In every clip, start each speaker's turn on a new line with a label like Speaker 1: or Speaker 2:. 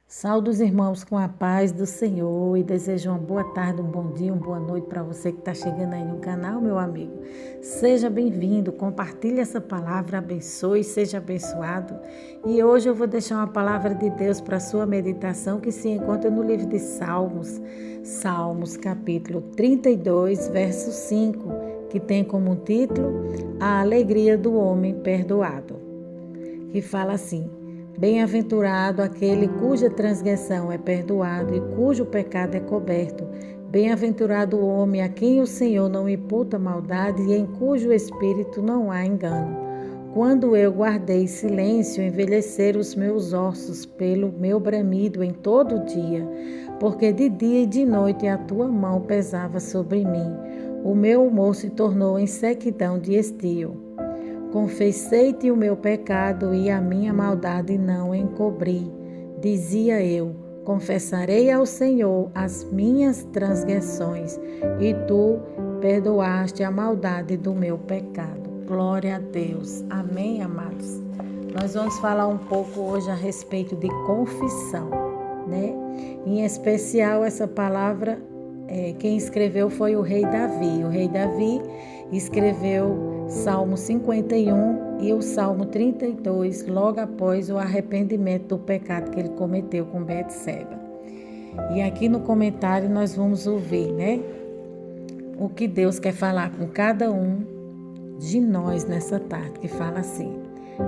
Speaker 1: Saúdo os irmãos com a paz do Senhor e desejo uma boa tarde, um bom dia, uma boa noite para você que está chegando aí no canal, meu amigo. Seja bem-vindo, compartilhe essa palavra, abençoe, seja abençoado. E hoje eu vou deixar uma palavra de Deus para a sua meditação que se encontra no livro de Salmos, Salmos capítulo 32, verso 5, que tem como título A Alegria do Homem Perdoado, que fala assim: Bem-aventurado aquele cuja transgressão é perdoado e cujo pecado é coberto. Bem-aventurado o homem a quem o Senhor não imputa maldade e em cujo espírito não há engano. Quando eu guardei silêncio, envelheceram os meus ossos pelo meu bramido em todo o dia, porque de dia e de noite a tua mão pesava sobre mim. O meu humor se tornou em sequidão de estio. Confessei-te o meu pecado e a minha maldade não encobri. Dizia eu: confessarei ao Senhor as minhas transgressões, e tu perdoaste a maldade do meu pecado. Glória a Deus. Amém, amados? Nós vamos falar um pouco hoje a respeito de confissão, né? Em especial, essa palavra, quem escreveu foi o rei Davi. O rei Davi escreveu Salmo 51 e o Salmo 32, logo após o arrependimento do pecado que ele cometeu com Betseba. E aqui no comentário nós vamos ouvir, né? O que Deus quer falar com cada um de nós nessa tarde, que fala assim: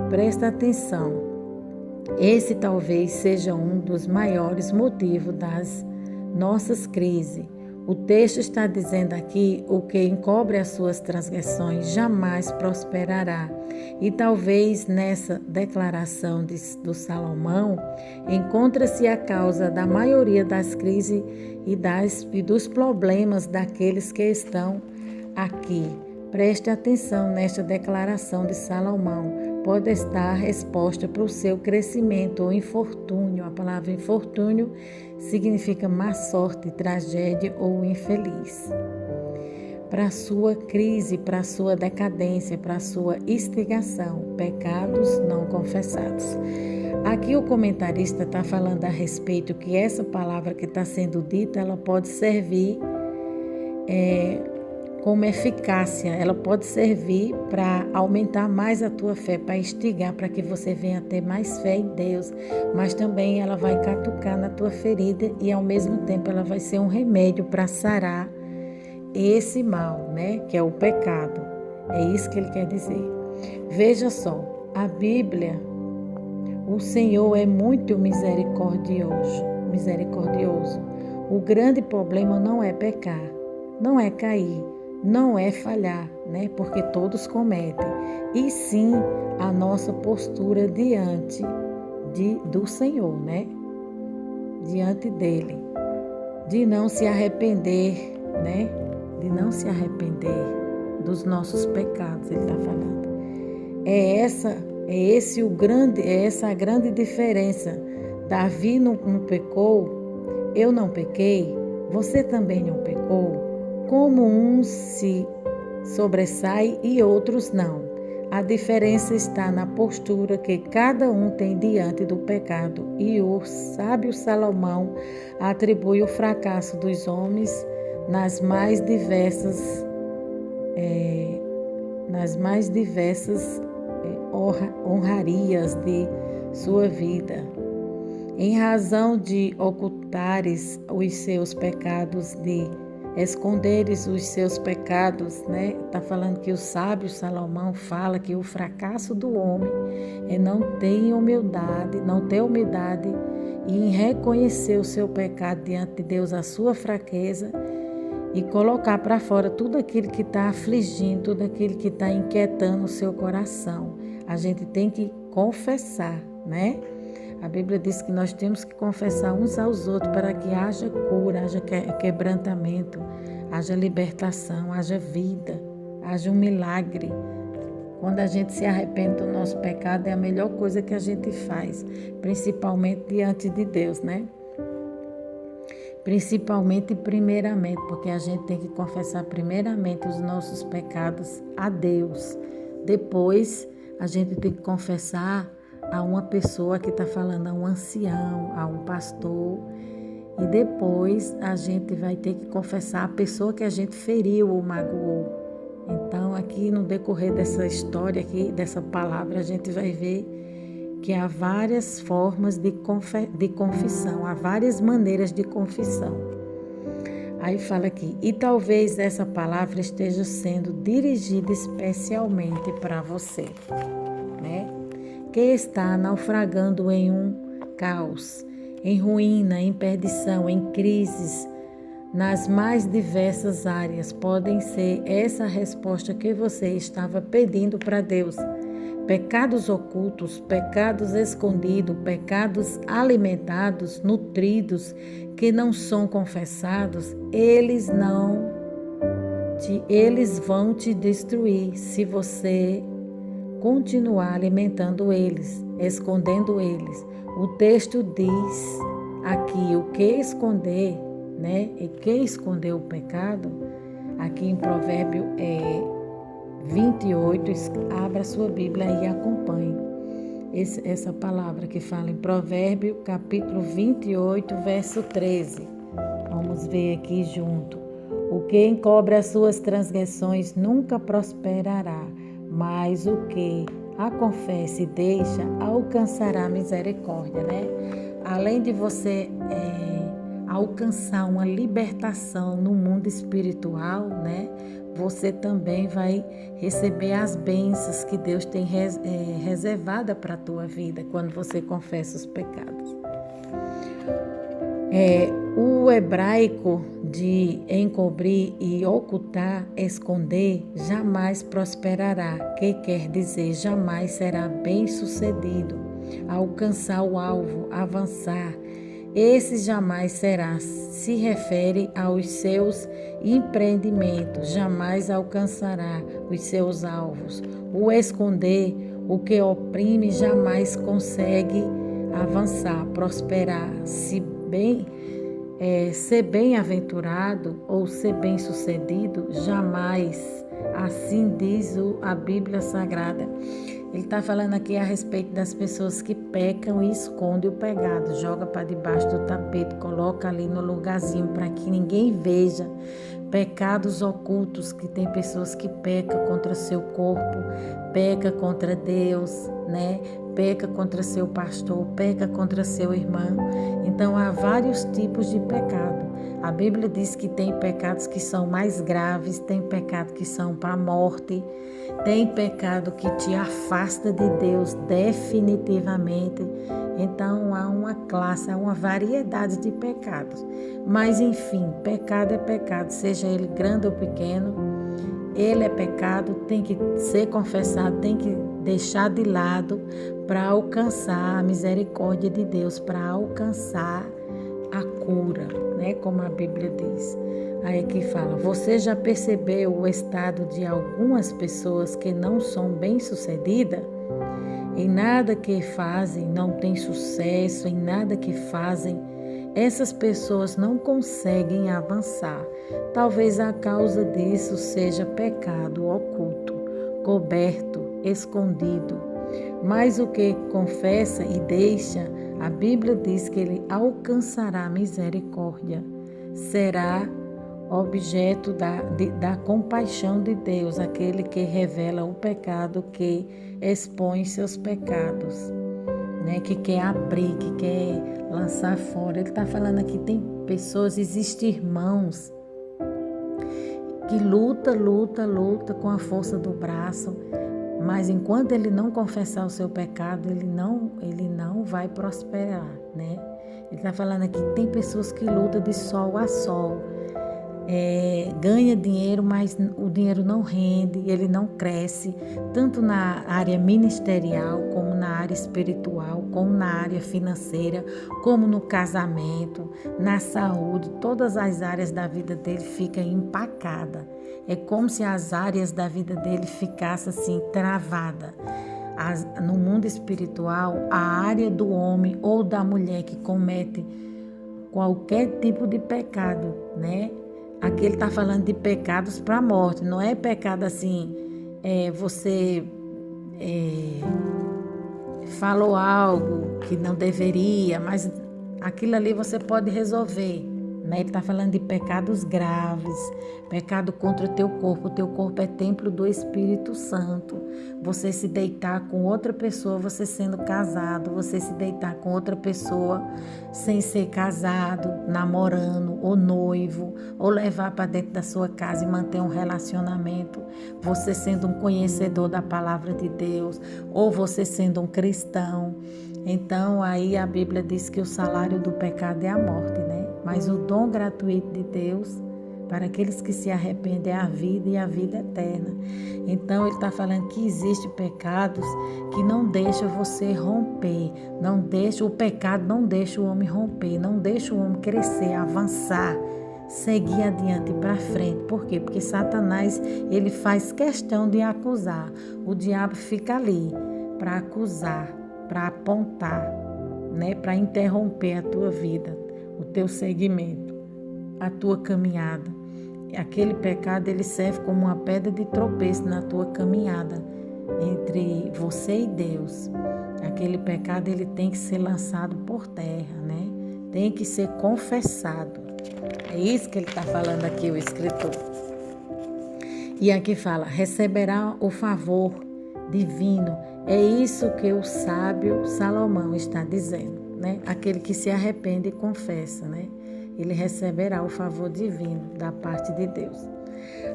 Speaker 1: presta atenção, esse talvez seja um dos maiores motivos das nossas crises. O texto está dizendo aqui: o que encobre as suas transgressões jamais prosperará. E talvez nessa declaração do Salomão encontra-se a causa da maioria das crises e dos problemas daqueles que estão aqui. Preste atenção nesta declaração de Salomão. Pode estar a resposta para o seu crescimento ou infortúnio. A palavra infortúnio significa má sorte, tragédia ou infeliz. Para a sua crise, para a sua decadência, para a sua instigação, pecados não confessados. Aqui o comentarista está falando a respeito que essa palavra que está sendo dita, ela pode servir como eficácia, ela pode servir para aumentar mais a tua fé, para instigar, para que você venha ter mais fé em Deus, mas também ela vai catucar na tua ferida e ao mesmo tempo ela vai ser um remédio para sarar esse mal, né, que é o pecado. É isso que ele quer dizer. Veja só, a Bíblia, o Senhor é muito misericordioso. O grande problema não é pecar, não é cair, não é falhar, né? Porque todos cometem, e sim a nossa postura diante do Senhor, né? Diante dele, de não se arrepender, né? De não se arrepender dos nossos pecados, ele está falando. É essa a grande diferença. Davi não pecou, eu não pequei, você também não pecou. Como uns se sobressaem e outros não. A diferença está na postura que cada um tem diante do pecado. E o sábio Salomão atribui o fracasso dos homens nas mais diversas honrarias de sua vida. Em razão de ocultares os seus pecados, de esconderes os seus pecados, né? Está falando que o sábio Salomão fala que o fracasso do homem é não ter humildade e em reconhecer o seu pecado diante de Deus, a sua fraqueza, e colocar para fora tudo aquilo que está afligindo, tudo aquilo que está inquietando o seu coração. A gente tem que confessar, né? A Bíblia diz que nós temos que confessar uns aos outros para que haja cura, haja quebrantamento, haja libertação, haja vida, haja um milagre. Quando a gente se arrepende do nosso pecado, é a melhor coisa que a gente faz, principalmente diante de Deus, né? Principalmente e primeiramente, porque a gente tem que confessar primeiramente os nossos pecados a Deus. Depois, a gente tem que confessar a uma pessoa que está falando, a um ancião, a um pastor, e depois a gente vai ter que confessar a pessoa que a gente feriu ou magoou. Então, aqui no decorrer dessa história aqui, dessa palavra, a gente vai ver que há várias formas de confissão, há várias maneiras de confissão. Aí fala aqui, e talvez essa palavra esteja sendo dirigida especialmente para você, né? Que está naufragando em um caos, em ruína, em perdição, em crises, nas mais diversas áreas. Podem ser essa a resposta que você estava pedindo para Deus. Pecados ocultos, pecados escondidos, pecados alimentados, nutridos, que não são confessados, eles vão te destruir se você continuar alimentando eles, escondendo eles. O texto diz aqui o que esconder, né? E quem escondeu o pecado, aqui em Provérbio 28, abra sua Bíblia e acompanhe essa palavra que fala em Provérbio, capítulo 28, verso 13. Vamos ver aqui junto. O que encobre as suas transgressões nunca prosperará, mas o que a confessa e deixa alcançará misericórdia, né? Além de você alcançar uma libertação no mundo espiritual, né? Você também vai receber as bênçãos que Deus tem reservada para a tua vida quando você confessa os pecados. O hebraico de encobrir e ocultar, esconder, jamais prosperará, que quer dizer jamais será bem sucedido, alcançar o alvo, avançar. Esse jamais será, se refere aos seus empreendimentos, jamais alcançará os seus alvos. O esconder, o que oprime, jamais consegue avançar, prosperar, ser bem-aventurado ou ser bem-sucedido, jamais. Assim diz a Bíblia Sagrada. Ele está falando aqui a respeito das pessoas que pecam e escondem o pecado, joga para debaixo do tapete, coloca ali no lugarzinho para que ninguém veja. Pecados ocultos, que tem pessoas que pecam contra seu corpo, peca contra Deus, né? Peca contra seu pastor, peca contra seu irmão. Então há vários tipos de pecado. A Bíblia diz que tem pecados que são mais graves, tem pecado que são para a morte, tem pecado que te afasta de Deus definitivamente. Então há uma classe, há uma variedade de pecados. Mas enfim, pecado é pecado, seja ele grande ou pequeno, ele é pecado, tem que ser confessado, tem que deixar de lado para alcançar a misericórdia de Deus, para alcançar a cura, né? Como a Bíblia diz. Aí aqui fala, você já percebeu o estado de algumas pessoas que não são bem-sucedidas? Em nada que fazem, não tem sucesso, em nada que fazem, essas pessoas não conseguem avançar. Talvez a causa disso seja pecado oculto, coberto, escondido. Mas o que confessa e deixa, a Bíblia diz que ele alcançará misericórdia. Será objeto da compaixão de Deus, aquele que revela o pecado, que expõe seus pecados, né? Que quer abrir, que quer lançar fora. Ele está falando aqui, tem pessoas, existem irmãos que luta com a força do braço, mas enquanto ele não confessar o seu pecado, ele não vai prosperar, né? Ele está falando aqui, tem pessoas que lutam de sol a sol, ganha dinheiro, mas o dinheiro não rende, ele não cresce, tanto na área ministerial, como na área espiritual, como na área financeira, como no casamento, na saúde. Todas as áreas da vida dele ficam empacadas. É como se as áreas da vida dele ficassem assim, travadas. No mundo espiritual, a área do homem ou da mulher que comete qualquer tipo de pecado, né? Aqui ele está falando de pecados para a morte, não é pecado assim, você falou algo que não deveria, mas aquilo ali você pode resolver, né? Ele está falando de pecados graves, pecado contra o teu corpo é templo do Espírito Santo. Você se deitar com outra pessoa, você sendo casado, você se deitar com outra pessoa sem ser casado, namorando ou noivo, ou levar para dentro da sua casa e manter um relacionamento, você sendo um conhecedor da palavra de Deus, ou você sendo um cristão. Então, aí a Bíblia diz que o salário do pecado é a morte, né? Mas o dom gratuito de Deus, para aqueles que se arrependem, é a vida e a vida eterna. Então, ele está falando que existem pecados que não deixam você romper. O pecado não deixa o homem romper, não deixa o homem crescer, avançar, seguir adiante para frente. Por quê? Porque Satanás, ele faz questão de acusar. O diabo fica ali para acusar, para apontar, né? Para interromper a tua vida, o teu segmento, a tua caminhada. Aquele pecado, ele serve como uma pedra de tropeço na tua caminhada entre você e Deus. Aquele pecado, ele tem que ser lançado por terra, né? Tem que ser confessado. É isso que ele está falando aqui, o escritor. E aqui fala, receberá o favor divino. É isso que o sábio Salomão está dizendo, né? Aquele que se arrepende e confessa, né? Ele receberá o favor divino da parte de Deus.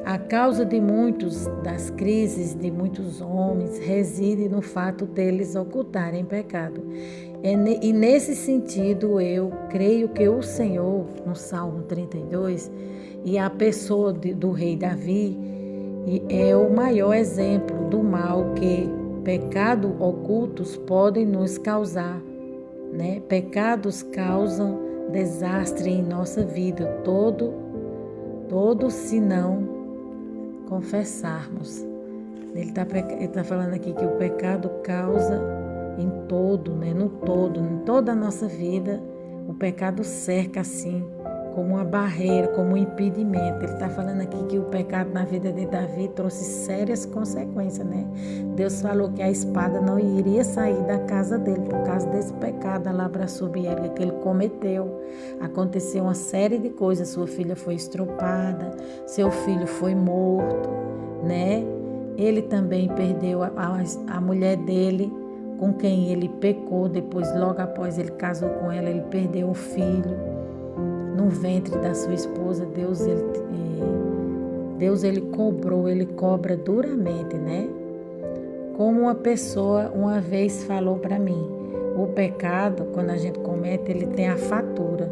Speaker 1: A causa de muitos das crises de muitos homens reside no fato deles ocultarem pecado. E nesse sentido, eu creio que o Senhor, no Salmo 32, e a pessoa do rei Davi, é o maior exemplo do mal que pecados ocultos podem nos causar, né? Pecados causam desastre em nossa vida, todo se não confessarmos. Ele tá falando aqui que o pecado causa em todo, né? No todo, em toda a nossa vida, o pecado cerca assim, como uma barreira, como um impedimento. Ele está falando aqui que o pecado na vida de Davi trouxe sérias consequências, né? Deus falou que a espada não iria sair da casa dele por causa desse pecado, a labraçobiérica que ele cometeu. Aconteceu uma série de coisas. Sua filha foi estrupada, seu filho foi morto, né? Ele também perdeu a mulher dele, com quem ele pecou. Depois, logo após ele casou com ela, ele perdeu o filho no ventre da sua esposa. Deus ele cobra duramente, né? Como uma pessoa uma vez falou para mim, o pecado, quando a gente comete, ele tem a fatura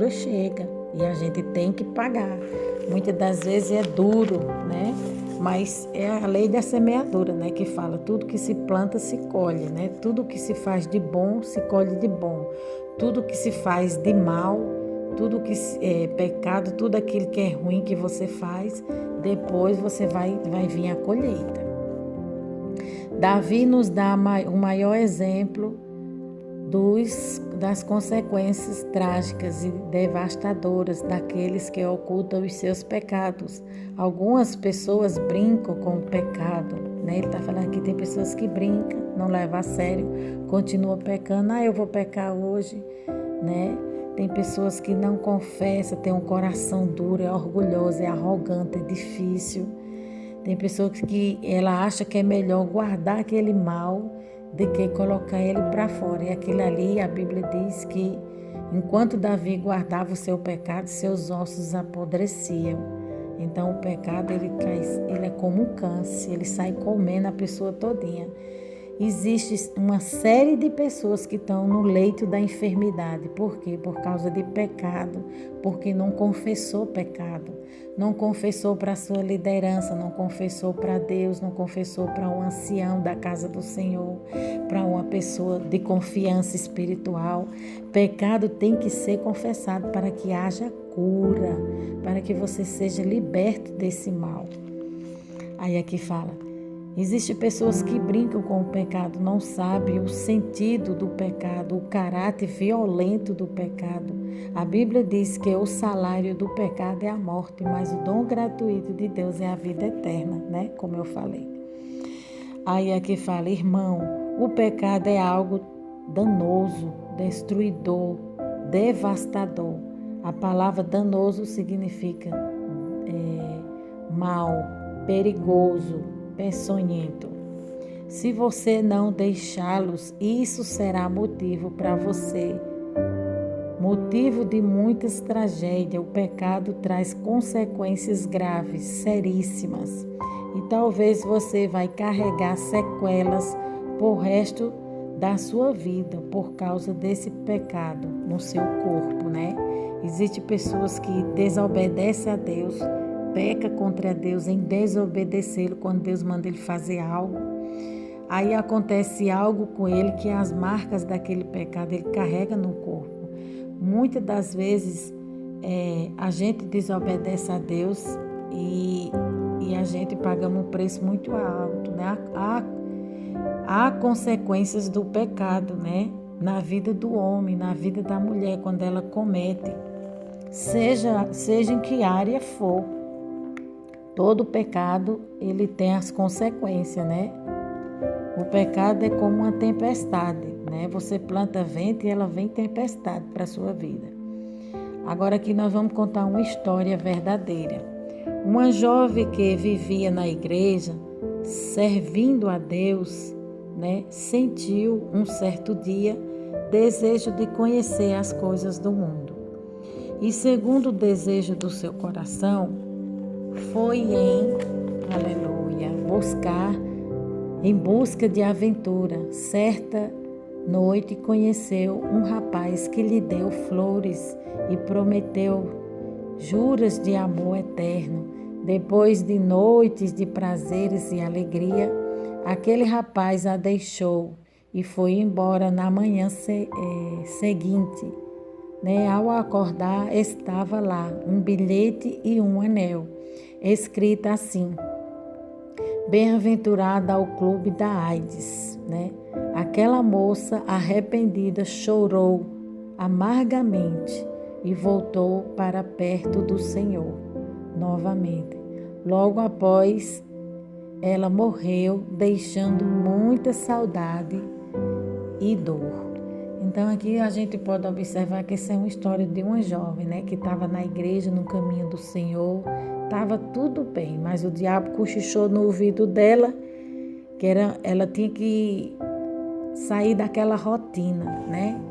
Speaker 1: chega e a gente tem que pagar. Muitas das vezes é duro, né? Mas é a lei da semeadura, né? Que fala, tudo que se planta se colhe, né? Tudo que se faz de bom se colhe de bom. Tudo que se faz de mal, tudo que é pecado, tudo aquilo que é ruim que você faz, depois você vai vir a colheita. Davi nos dá o maior exemplo das consequências trágicas e devastadoras daqueles que ocultam os seus pecados. Algumas pessoas brincam com o pecado, né? Ele está falando que tem pessoas que brincam, não levam a sério, continuam pecando. Eu vou pecar hoje, né? Tem pessoas que não confessam, tem um coração duro, é orgulhoso, é arrogante, é difícil. Tem pessoas que ela acha que é melhor guardar aquele mal do que colocar ele para fora. E aquilo ali, a Bíblia diz que enquanto Davi guardava o seu pecado, seus ossos apodreciam. Então o pecado ele é como um câncer, ele sai comendo a pessoa todinha. Existe uma série de pessoas que estão no leito da enfermidade. Por quê? Por causa de pecado, porque não confessou pecado, não confessou para a sua liderança, não confessou para Deus, não confessou para um ancião da casa do Senhor, para uma pessoa de confiança espiritual. Pecado tem que ser confessado para que haja cura, para que você seja liberto desse mal. Aí aqui fala, existem pessoas que brincam com o pecado, não sabem o sentido do pecado, o caráter violento do pecado. A Bíblia diz que o salário do pecado é a morte, mas o dom gratuito de Deus é a vida eterna, né? Como eu falei. Aí aqui fala, irmão, O pecado é algo danoso, destruidor, devastador. A palavra danoso significa mal, perigoso, peçonhento. Se você não deixá-los, isso será motivo para você. Motivo de muitas tragédias. O pecado traz consequências graves, seríssimas. E talvez você vai carregar sequelas por resto da sua vida por causa desse pecado no seu corpo, né? Existem pessoas que desobedecem a Deus, peca contra Deus em desobedecê-lo quando Deus manda ele fazer algo. Aí acontece algo com ele que as marcas daquele pecado ele carrega no corpo. Muitas das vezes a gente desobedece a Deus e a gente paga um preço muito alto, né? Há consequências do pecado, né? Na vida do homem, na vida da mulher, quando ela comete, seja em que área for. Todo pecado, ele tem as consequências, né? O pecado é como uma tempestade, né? Você planta vento e ela vem tempestade para a sua vida. Agora aqui nós vamos contar uma história verdadeira. Uma jovem que vivia na igreja, servindo a Deus, né? Sentiu um certo dia desejo de conhecer as coisas do mundo. E segundo o desejo do seu coração, foi em busca de aventura. Certa noite conheceu um rapaz que lhe deu flores e prometeu juras de amor eterno. Depois de noites de prazeres e alegria, aquele rapaz a deixou e foi embora na manhã seguinte. Né? Ao acordar, estava lá um bilhete e um anel, escrito assim: bem-aventurada ao clube da AIDS. Né? Aquela moça arrependida chorou amargamente e voltou para perto do Senhor novamente. Logo após, ela morreu, deixando muita saudade e dor. Então aqui a gente pode observar que essa é uma história de uma jovem, né, que estava na igreja, no caminho do Senhor, estava tudo bem, mas o diabo cochichou no ouvido dela que ela tinha que sair daquela rotina, né?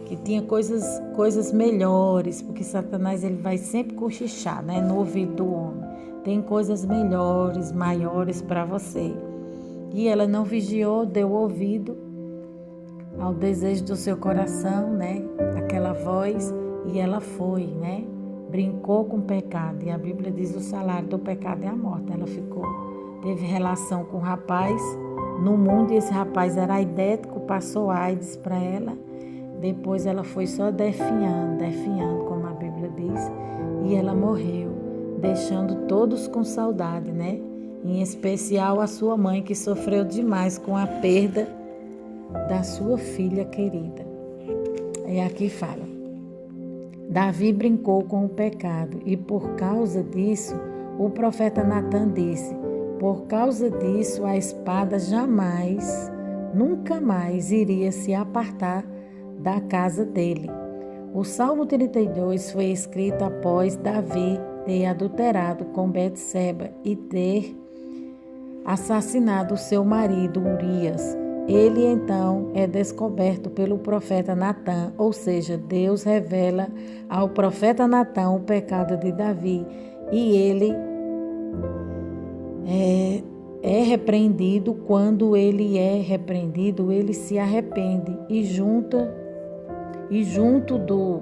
Speaker 1: Que tinha coisas melhores, porque Satanás ele vai sempre cochichar, né, no ouvido do homem. Tem coisas melhores, maiores para você. E ela não vigiou, deu ouvido ao desejo do seu coração, né? Aquela voz, e ela foi, né? Brincou com o pecado. E a Bíblia diz: o salário do pecado é a morte. Ela teve relação com o rapaz no mundo, e esse rapaz era aidético, passou AIDS para ela. Depois ela foi só definhando, como a Bíblia diz, e ela morreu, deixando todos com saudade, né? Em especial a sua mãe, que sofreu demais com a perda da sua filha querida. E aqui fala: Davi brincou com o pecado e por causa disso, o profeta Natan disse: por causa disso, a espada jamais, nunca mais iria se apartar da casa dele. O Salmo 32 foi escrito após Davi ter adulterado com Betseba e ter assassinado seu marido Urias. Ele então é descoberto pelo profeta Natan, ou seja, Deus revela ao profeta Natan o pecado de Davi e ele é repreendido. Quando ele é repreendido, ele se arrepende e junto do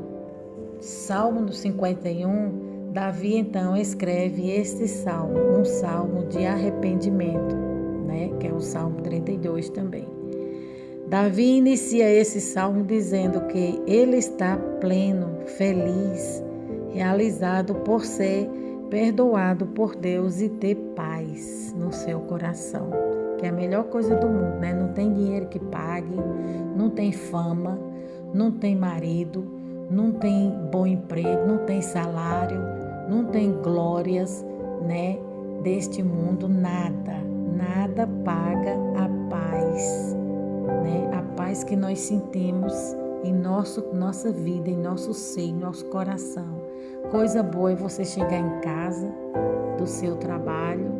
Speaker 1: Salmo 51, Davi então escreve este salmo, um salmo de arrependimento, né? Que é o Salmo 32 também. Davi inicia esse salmo dizendo que ele está pleno, feliz, realizado por ser perdoado por Deus e ter paz no seu coração, que é a melhor coisa do mundo, né? Não tem dinheiro que pague, não tem fama, não tem marido, não tem bom emprego, não tem salário, não tem glórias, né, deste mundo, nada paga a paz paz que nós sentimos em nossa vida, em nosso ser, em nosso coração. Coisa boa é você chegar em casa, do seu trabalho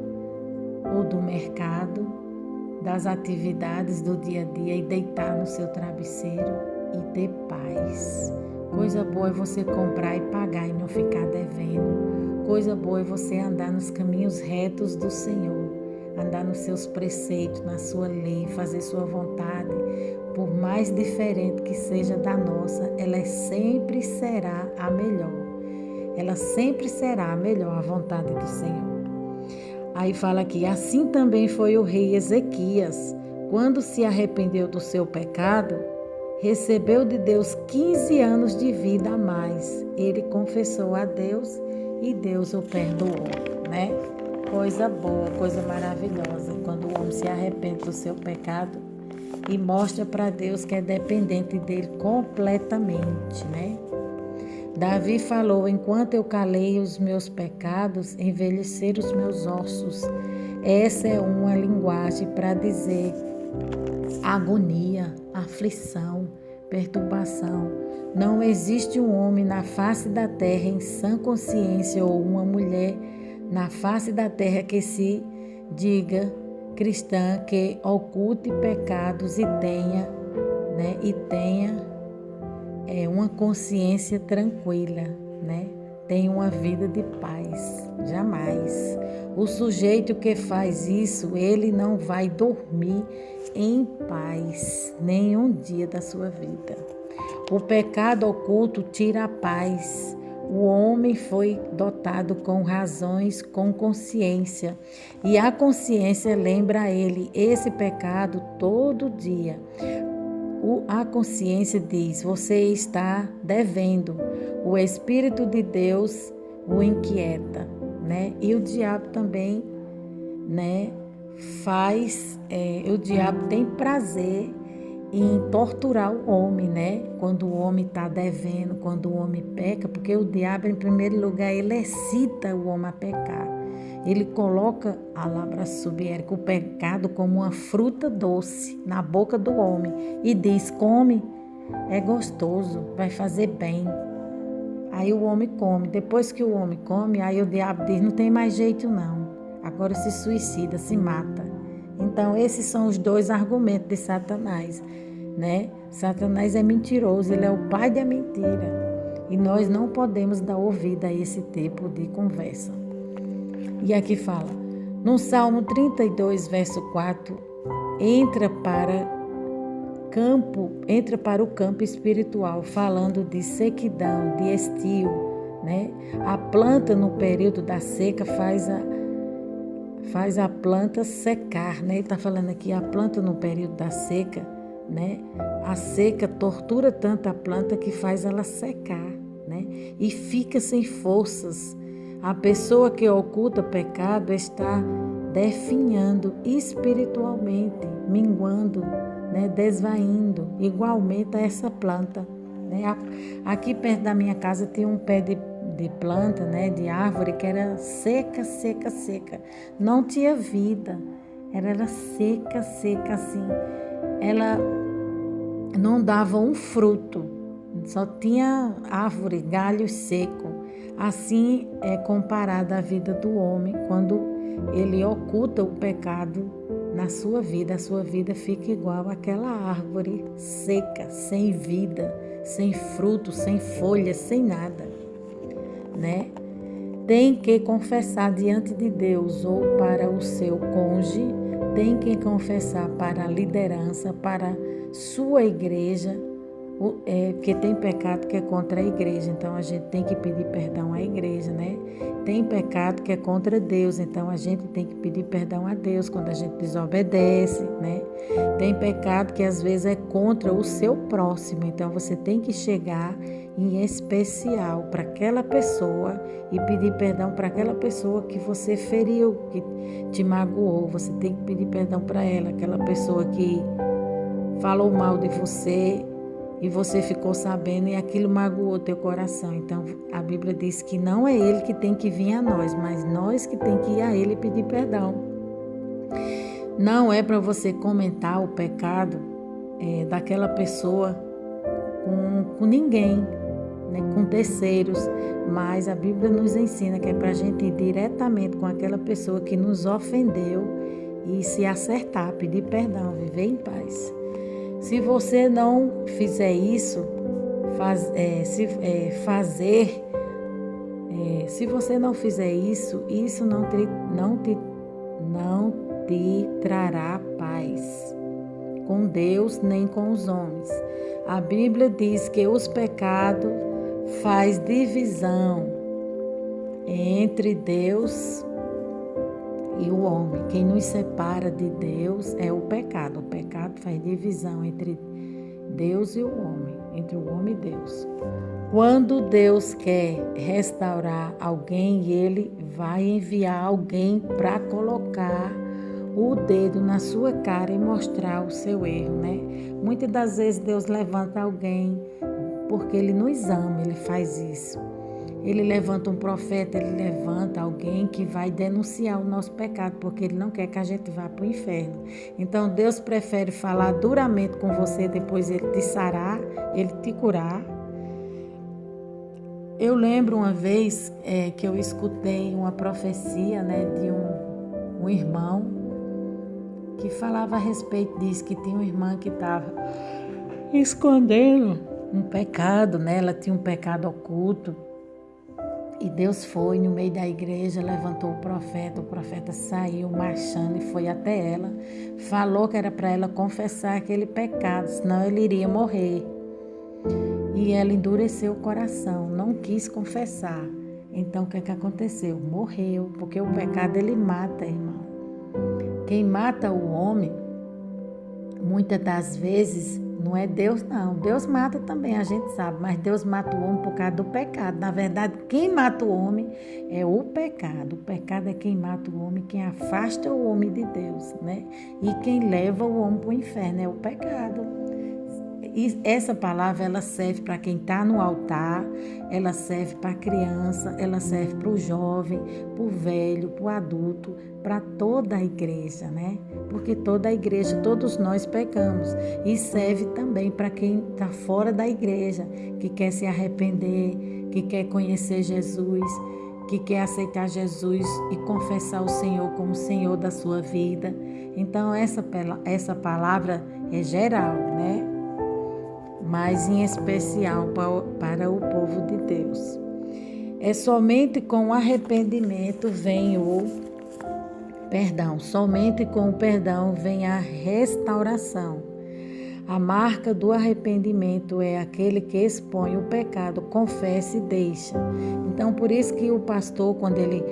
Speaker 1: ou do mercado, das atividades do dia a dia e deitar no seu travesseiro e ter paz. Coisa boa é você comprar e pagar e não ficar devendo. Coisa boa é você andar nos caminhos retos do Senhor, andar nos seus preceitos, na sua lei, fazer sua vontade. Por mais diferente que seja da nossa, ela sempre será a melhor. Ela sempre será a melhor, a vontade do Senhor. Aí fala aqui, assim também foi o rei Ezequias, quando se arrependeu do seu pecado, recebeu de Deus 15 anos de vida a mais. Ele confessou a Deus e Deus o perdoou, né? Coisa boa, coisa maravilhosa, quando o homem se arrepende do seu pecado e mostra para Deus que é dependente dele completamente, né? Davi falou, enquanto eu calei os meus pecados, envelheceram os meus ossos. Essa é uma linguagem para dizer agonia, aflição, perturbação. Não existe um homem na face da terra em sã consciência ou uma mulher na face da terra que se diga cristã, que oculte pecados e tenha uma consciência tranquila, né? Tem uma vida de paz, jamais. O sujeito que faz isso, ele não vai dormir em paz nenhum dia da sua vida. O pecado oculto tira a paz. O homem foi dotado com razões, com consciência, e a consciência lembra a ele esse pecado todo dia. A consciência diz, você está devendo. O Espírito de Deus o inquieta, né? E o diabo também, né, o diabo tem prazer em torturar o homem, né? Quando o homem está devendo, quando o homem peca, porque o diabo, em primeiro lugar, ele excita o homem a pecar. Ele coloca a labra subérica, o pecado, como uma fruta doce na boca do homem e diz, come, é gostoso, vai fazer bem. Aí o homem come. Depois que o homem come, aí o diabo diz, não tem mais jeito não. Agora se suicida, se mata. Então, esses são os dois argumentos de Satanás, né? Satanás é mentiroso, ele é o pai da mentira. E nós não podemos dar ouvido a esse tipo de conversa. E aqui fala, no Salmo 32, verso 4, entra para o campo espiritual, falando de sequidão, de estio, né? A planta no período da seca faz a planta secar, né? Ele está falando aqui, a planta no período da seca, né? A seca tortura tanto a planta que faz ela secar, né? E fica sem forças. A pessoa que oculta pecado está definhando espiritualmente, minguando, né? Desvaindo, igualmente a essa planta, né? Aqui perto da minha casa tem um pé de planta, né? De árvore que era seca, seca, seca. Não tinha vida, era seca, seca assim. Ela não dava um fruto, só tinha árvore, galho seco. Assim é comparada a vida do homem quando ele oculta o pecado na sua vida. A sua vida fica igual àquela árvore seca, sem vida, sem fruto, sem folhas, sem nada, né? Tem que confessar diante de Deus ou para o seu cônjuge, tem que confessar para a liderança, para sua igreja, porque tem pecado que é contra a igreja, então a gente tem que pedir perdão à igreja, né? Tem pecado que é contra Deus, então a gente tem que pedir perdão a Deus quando a gente desobedece, né? Tem pecado que às vezes é contra o seu próximo, então você tem que chegar em especial para aquela pessoa e pedir perdão para aquela pessoa que você feriu, que te magoou. Você tem que pedir perdão para ela, aquela pessoa que falou mal de você e você ficou sabendo e aquilo magoou teu coração. Então, a Bíblia diz que não é ele que tem que vir a nós, mas nós que tem que ir a ele pedir perdão. Não é para você comentar o pecado daquela pessoa com ninguém, né, com terceiros, mas a Bíblia nos ensina que é para a gente ir diretamente com aquela pessoa que nos ofendeu e se acertar, pedir perdão, viver em paz. Se você não fizer isso, se você não fizer isso, isso não te trará paz com Deus nem com os homens. A Bíblia diz que os pecados faz divisão entre Deus e o homem. Quem nos separa de Deus é o pecado. O pecado faz divisão entre Deus e o homem, entre o homem e Deus. Quando Deus quer restaurar alguém, Ele vai enviar alguém para colocar o dedo na sua cara e mostrar o seu erro, né? Muitas das vezes Deus levanta alguém porque Ele nos ama, Ele faz isso. Ele levanta um profeta, Ele levanta alguém que vai denunciar o nosso pecado, porque Ele não quer que a gente vá para o inferno. Então Deus prefere falar duramente com você, depois Ele te sarar, Ele te curar. Eu lembro uma vez que eu escutei uma profecia, né, de um irmão que falava a respeito disso, que tinha uma irmã que estava escondendo um pecado, né? Ela tinha um pecado oculto. E Deus foi no meio da igreja, levantou o profeta saiu marchando e foi até ela, falou que era para ela confessar aquele pecado, senão ele iria morrer. E ela endureceu o coração, não quis confessar. Então o que aconteceu? Morreu, porque o pecado ele mata, irmão. Quem mata o homem, muitas das vezes, não é Deus, não. Deus mata também, a gente sabe, mas Deus mata o homem por causa do pecado. Na verdade, quem mata o homem é o pecado. O pecado é quem mata o homem, quem afasta o homem de Deus, né? E quem leva o homem para o inferno é o pecado. E essa palavra, ela serve para quem está no altar, ela serve para a criança, ela serve para o jovem, para o velho, para o adulto, para toda a igreja, né? Porque toda a igreja, todos nós pecamos. E serve também para quem está fora da igreja, que quer se arrepender, que quer conhecer Jesus, que quer aceitar Jesus e confessar o Senhor como Senhor da sua vida. Então, essa palavra é geral, né? Mas em especial para o povo de Deus. É somente com o arrependimento vem o perdão, somente com o perdão vem a restauração. A marca do arrependimento é aquele que expõe o pecado, confessa e deixa. Então, por isso que o pastor, quando ele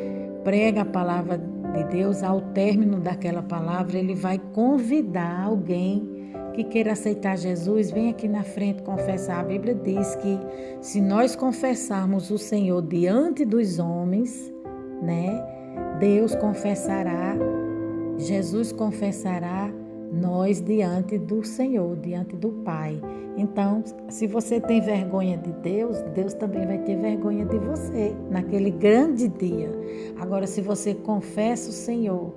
Speaker 1: prega a palavra de Deus, ao término daquela palavra, ele vai convidar alguém que queira aceitar Jesus, vem aqui na frente confessar. A Bíblia diz que se nós confessarmos o Senhor diante dos homens, né, Deus confessará, Jesus confessará nós diante do Senhor, diante do Pai. Então, se você tem vergonha de Deus, Deus também vai ter vergonha de você naquele grande dia. Agora, se você confessa o Senhor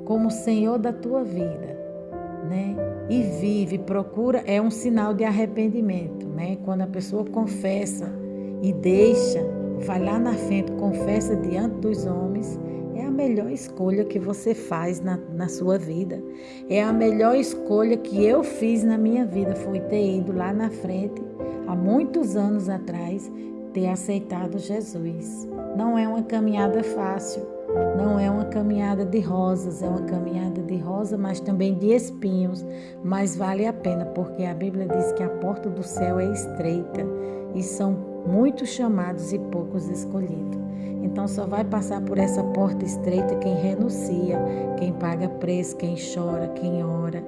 Speaker 1: como Senhor da tua vida, né? E vive, procura, é um sinal de arrependimento, né? Quando a pessoa confessa e deixa, vai lá na frente, confessa diante dos homens, é a melhor escolha que você faz na sua vida. É a melhor escolha que eu fiz na minha vida, foi ter ido lá na frente, há muitos anos atrás, ter aceitado Jesus. Não é uma caminhada fácil. Não é uma caminhada de rosas, é uma caminhada de rosa, mas também de espinhos, mas vale a pena, porque a Bíblia diz que a porta do céu é estreita e são muitos chamados e poucos escolhidos. Então só vai passar por essa porta estreita quem renuncia, quem paga preço, quem chora, quem ora,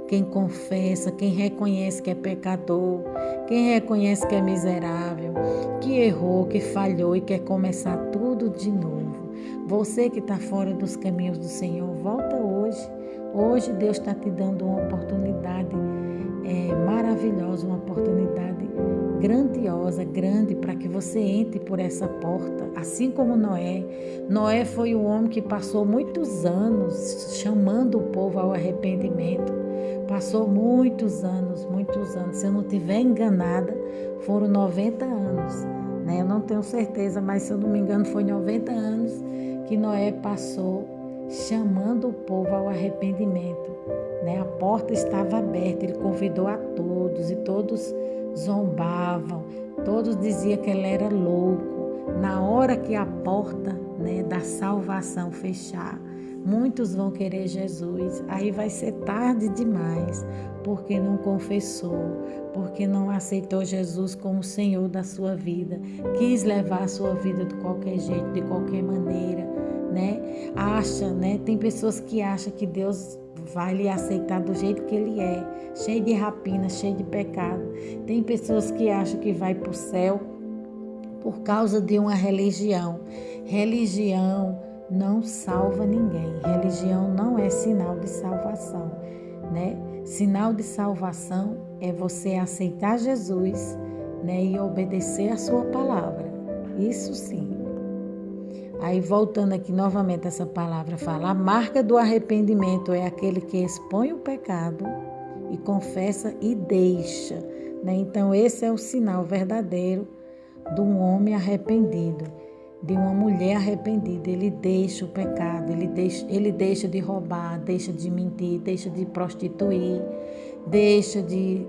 Speaker 1: quem confessa, quem reconhece que é pecador, quem reconhece que é miserável, que errou, que falhou e quer começar tudo de novo. Você que está fora dos caminhos do Senhor, volta hoje. Hoje Deus está te dando uma oportunidade maravilhosa, uma oportunidade grandiosa, grande, para que você entre por essa porta. Assim como Noé. Noé foi o homem que passou muitos anos chamando o povo ao arrependimento. Passou muitos anos. Se eu não estiver enganada, foram 90 anos. Né? Eu não tenho certeza, mas se eu não me engano, foi 90 anos que Noé passou chamando o povo ao arrependimento. Né? A porta estava aberta, ele convidou a todos e todos zombavam, todos diziam que ele era louco. Na hora que a porta, né, da salvação fechar, muitos vão querer Jesus, aí vai ser tarde demais, porque não confessou, porque não aceitou Jesus como Senhor da sua vida, quis levar a sua vida de qualquer jeito, de qualquer maneira, né? Tem pessoas que acham que Deus vai lhe aceitar do jeito que ele é, cheio de rapina, cheio de pecado. Tem pessoas que acham que vai para o céu por causa de uma religião. Religião não salva ninguém. Religião não é sinal de salvação, né? Sinal de salvação é você aceitar Jesus, né, e obedecer a sua palavra. Isso sim. Aí voltando aqui novamente essa palavra fala, a marca do arrependimento é aquele que expõe o pecado e confessa e deixa, né? Então esse é o sinal verdadeiro de um homem arrependido, de uma mulher arrependida. Ele deixa o pecado, ele deixa de roubar, deixa de mentir, deixa de prostituir, deixa de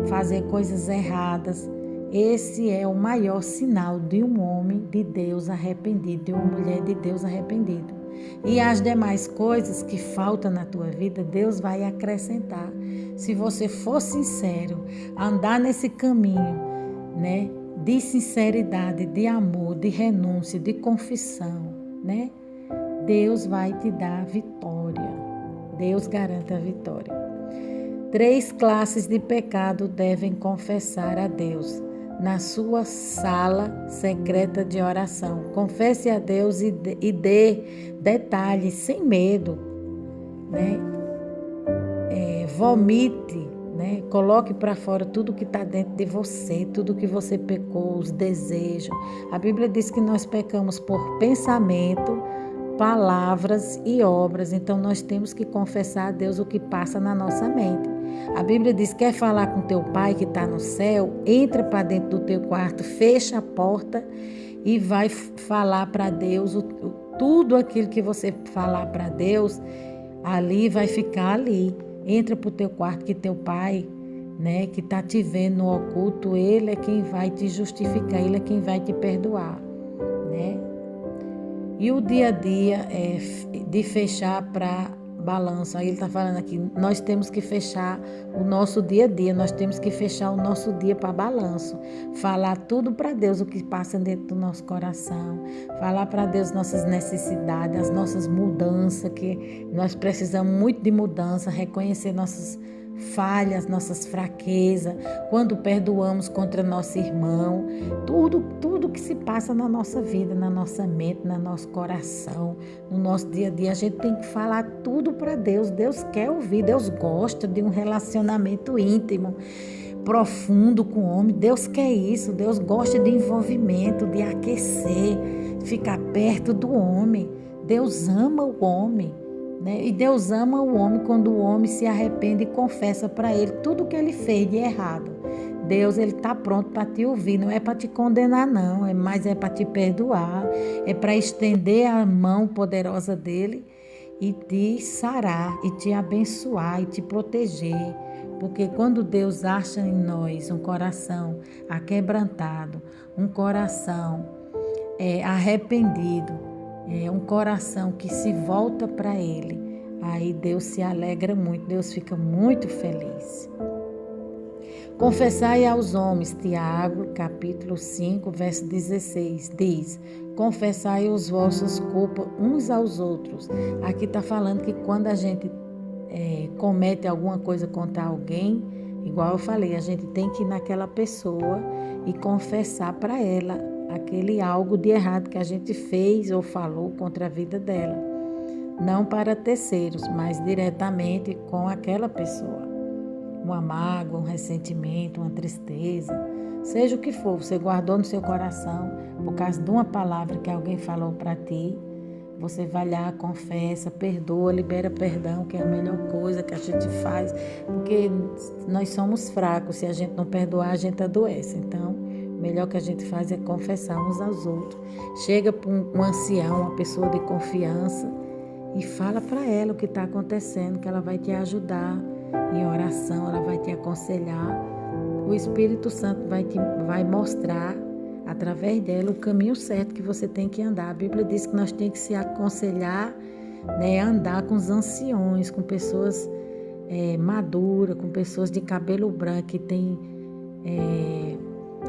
Speaker 1: fazer coisas erradas. Esse é o maior sinal de um homem de Deus arrependido, de uma mulher de Deus arrependida. E as demais coisas que faltam na tua vida, Deus vai acrescentar. Se você for sincero, andar nesse caminho, né, de sinceridade, de amor, de renúncia, de confissão, né, Deus vai te dar vitória. Deus garante a vitória. 3 classes de pecado devem confessar a Deus na sua sala secreta de oração. Confesse a Deus e dê detalhes sem medo, né? Vomite, né? Coloque para fora tudo que está dentro de você, tudo que você pecou, os desejos. A Bíblia diz que nós pecamos por pensamento, palavras e obras. Então nós temos que confessar a Deus o que passa na nossa mente. A Bíblia diz, quer falar com teu pai que está no céu? Entra para dentro do teu quarto, fecha a porta e vai falar para Deus. Tudo aquilo que você falar para Deus, ali vai ficar ali. Entra para o teu quarto que teu pai, né, que está te vendo no oculto, ele é quem vai te justificar, ele é quem vai te perdoar, né? E o dia a dia é de fechar para balanço. Aí ele está falando aqui, nós temos que fechar o nosso dia a dia, nós temos que fechar o nosso dia para balanço. Falar tudo para Deus, o que passa dentro do nosso coração. Falar para Deus nossas necessidades, as nossas mudanças, que nós precisamos muito de mudança, reconhecer nossas falhas, nossas fraquezas, quando perdoamos contra nosso irmão, tudo que se passa na nossa vida, na nossa mente, no nosso coração, no nosso dia a dia, a gente tem que falar tudo para Deus. Deus quer ouvir, Deus gosta de um relacionamento íntimo, profundo com o homem. Deus quer isso, Deus gosta de envolvimento, de aquecer, ficar perto do homem. Deus ama o homem. E Deus ama o homem quando o homem se arrepende e confessa para ele tudo que ele fez de errado. Deus, ele está pronto para te ouvir, não é para te condenar não, mas é para te perdoar, é para estender a mão poderosa dele e te sarar, e te abençoar, e te proteger. Porque quando Deus acha em nós um coração aquebrantado, um coração arrependido, um coração que se volta para Ele, aí Deus se alegra muito, Deus fica muito feliz. Confessai aos homens, Tiago, capítulo 5, verso 16, diz, confessai as vossas culpas uns aos outros. Aqui está falando que quando a gente comete alguma coisa contra alguém, igual eu falei, a gente tem que ir naquela pessoa e confessar para ela aquele algo de errado que a gente fez ou falou contra a vida dela. Não para terceiros, mas diretamente com aquela pessoa. Uma mágoa, um ressentimento, uma tristeza, seja o que for, você guardou no seu coração por causa de uma palavra que alguém falou para ti, Você vai lá, confessa, perdoa, libera perdão, que é a melhor coisa que a gente faz, porque nós somos fracos, se a gente não perdoar, a gente adoece. Então, o melhor que a gente faz é confessar uns aos outros. Chega para um ancião, uma pessoa de confiança, e fala para ela o que está acontecendo, que ela vai te ajudar em oração, ela vai te aconselhar. O Espírito Santo vai mostrar através dela o caminho certo que você tem que andar. A Bíblia diz que nós temos que se aconselhar, né, andar com os anciões, com pessoas maduras, com pessoas de cabelo branco que têm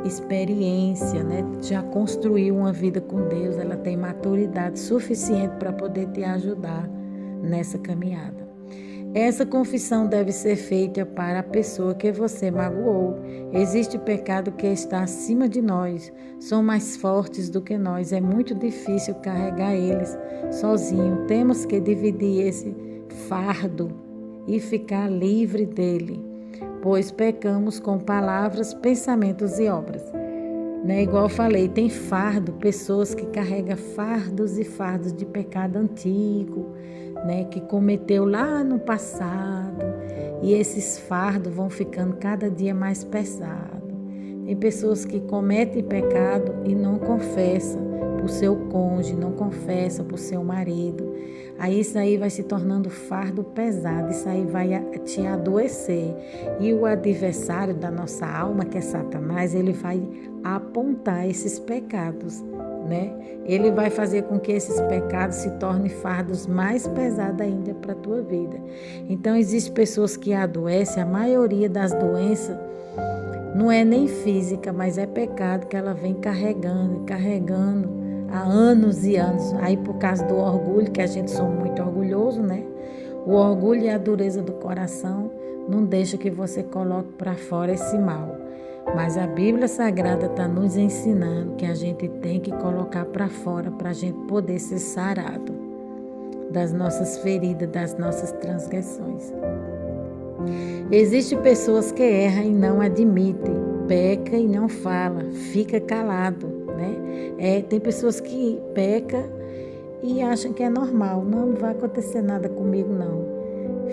Speaker 1: experiência, né, já construiu uma vida com Deus, ela tem maturidade suficiente para poder te ajudar nessa caminhada. Essa confissão deve ser feita para a pessoa que você magoou. Existe pecado que está acima de nós, são mais fortes do que nós. É muito difícil carregar eles sozinho. Temos que dividir esse fardo e ficar livre dele, pois pecamos com palavras, pensamentos e obras. Né? Igual eu falei, tem fardo, pessoas que carregam fardos e fardos de pecado antigo, né, que cometeu lá no passado, e esses fardos vão ficando cada dia mais pesados. Tem pessoas que cometem pecado e não confessam por seu cônjuge, não confessam por seu marido. Aí isso aí vai se tornando fardo pesado, isso aí vai te adoecer. E o adversário da nossa alma, que é Satanás, ele vai apontar esses pecados, né? Ele vai fazer com que esses pecados se tornem fardos mais pesados ainda para a tua vida. Então, existem pessoas que adoecem, a maioria das doenças não é nem física, mas é pecado que ela vem carregando há anos e anos. Aí, por causa do orgulho, que a gente somos muito orgulhoso, né? O orgulho e a dureza do coração não deixa que você coloque para fora esse mal. Mas a Bíblia Sagrada está nos ensinando que a gente tem que colocar para fora para a gente poder ser sarado das nossas feridas, das nossas transgressões. Existem pessoas que erram e não admitem, peca e não fala, fica calado, né? Tem pessoas que pecam e acham que é normal, não vai acontecer nada comigo não.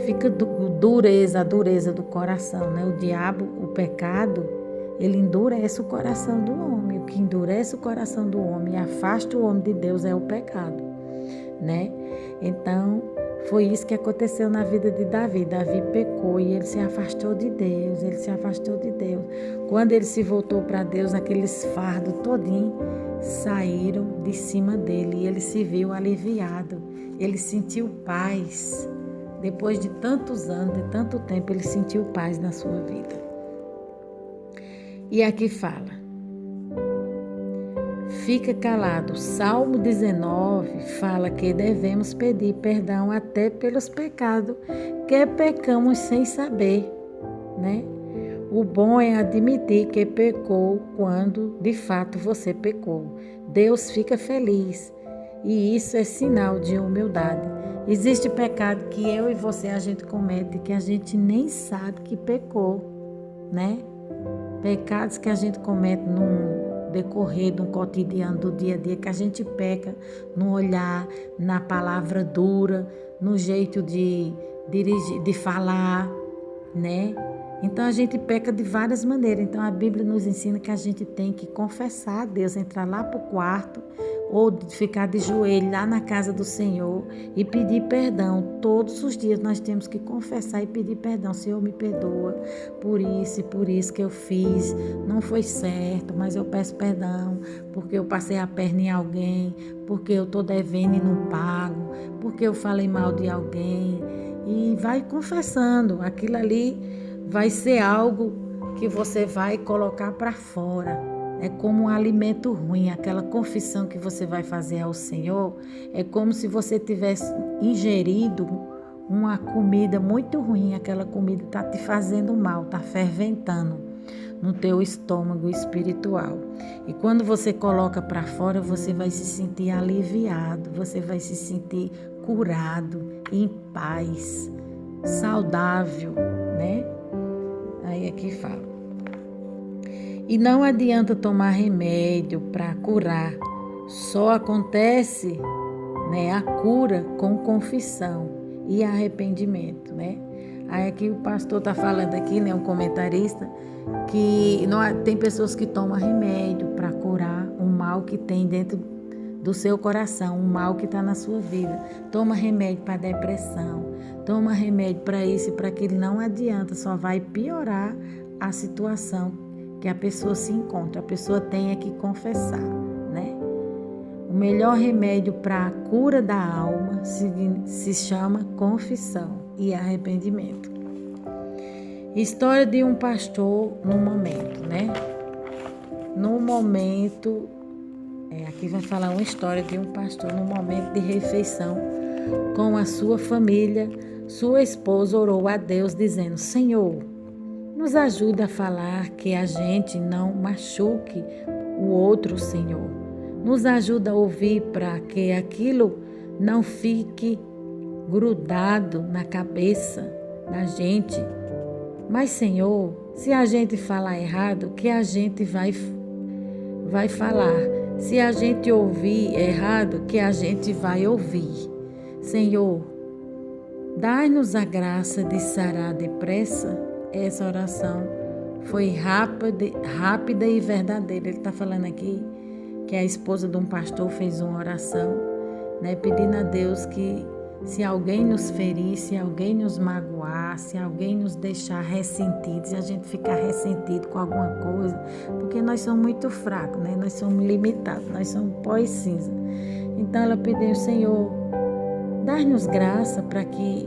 Speaker 1: Fica a dureza do coração, né? O diabo, o pecado, ele endurece o coração do homem. O que endurece o coração do homem e afasta o homem de Deus é o pecado, né? Então, foi isso que aconteceu na vida de Davi. Davi pecou e ele se afastou de Deus, Quando ele se voltou para Deus, aqueles fardos todinhos saíram de cima dele e ele se viu aliviado. Ele sentiu paz. Depois de tantos anos, de tanto tempo, ele sentiu paz na sua vida. E aqui fala, fica calado. Salmo 19 fala que devemos pedir perdão até pelos pecados que pecamos sem saber, né? O bom é admitir que pecou quando de fato você pecou. Deus fica feliz e isso é sinal de humildade. Existe pecado que eu e você a gente comete que a gente nem sabe que pecou, né? Pecados que a gente comete no decorrer do cotidiano, do dia a dia, que a gente peca no olhar, na palavra dura, no jeito de dirigir, de falar, né? Então, a gente peca de várias maneiras. Então, a Bíblia nos ensina que a gente tem que confessar a Deus, entrar lá para o quarto ou ficar de joelho lá na casa do Senhor e pedir perdão. Todos os dias nós temos que confessar e pedir perdão. Senhor, me perdoa por isso e por isso que eu fiz. Não foi certo, mas eu peço perdão porque eu passei a perna em alguém, porque eu estou devendo e não pago, porque eu falei mal de alguém. E vai confessando. Aquilo ali vai ser algo que você vai colocar para fora. É como um alimento ruim, aquela confissão que você vai fazer ao Senhor, é como se você tivesse ingerido uma comida muito ruim, aquela comida está te fazendo mal, está ferventando no teu estômago espiritual. E quando você coloca para fora, você vai se sentir aliviado, você vai se sentir curado, em paz, saudável, né? Aí aqui fala. E não adianta tomar remédio para curar. Só acontece, né? A cura com confissão e arrependimento, né? Aí aqui o pastor está falando aqui, né? Um comentarista, que tem pessoas que tomam remédio para curar um mal que tem dentro do seu coração, um mal que está na sua vida. Toma remédio para depressão, toma remédio para isso e para aquilo. Não adianta, só vai piorar a situação que a pessoa se encontra. A pessoa tem que confessar, né? O melhor remédio para a cura da alma se chama confissão e arrependimento. História de um pastor no momento, né? No momento, aqui vai falar uma história de um pastor no momento de refeição com a sua família. Sua esposa orou a Deus dizendo: Senhor, nos ajuda a falar que a gente não machuque o outro, Senhor. Nos ajuda a ouvir para que aquilo não fique grudado na cabeça da gente. Mas, Senhor, se a gente falar errado, que a gente vai falar. Se a gente ouvir errado, que a gente vai ouvir. Senhor, dai-nos a graça de sarar depressa. Essa oração foi rápida e verdadeira. Ele está falando aqui que a esposa de um pastor fez uma oração, né, pedindo a Deus que se alguém nos ferir, se alguém nos magoar, se alguém nos deixar ressentidos, se a gente ficar ressentido com alguma coisa, porque nós somos muito fracos, né? Nós somos limitados, nós somos pó e cinza. Então ela pediu: Senhor, dá-nos graça para que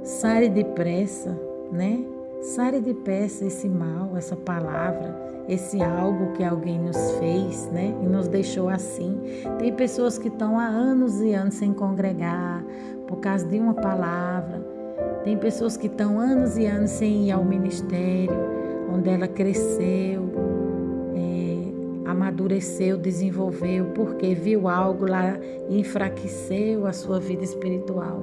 Speaker 1: sare depressa, né? Sare depressa esse mal, essa palavra, esse algo que alguém nos fez, né? E nos deixou assim. Tem pessoas que estão há anos e anos sem congregar por causa de uma palavra. Tem pessoas que estão anos e anos sem ir ao ministério, onde ela cresceu, amadureceu, desenvolveu, porque viu algo lá e enfraqueceu a sua vida espiritual.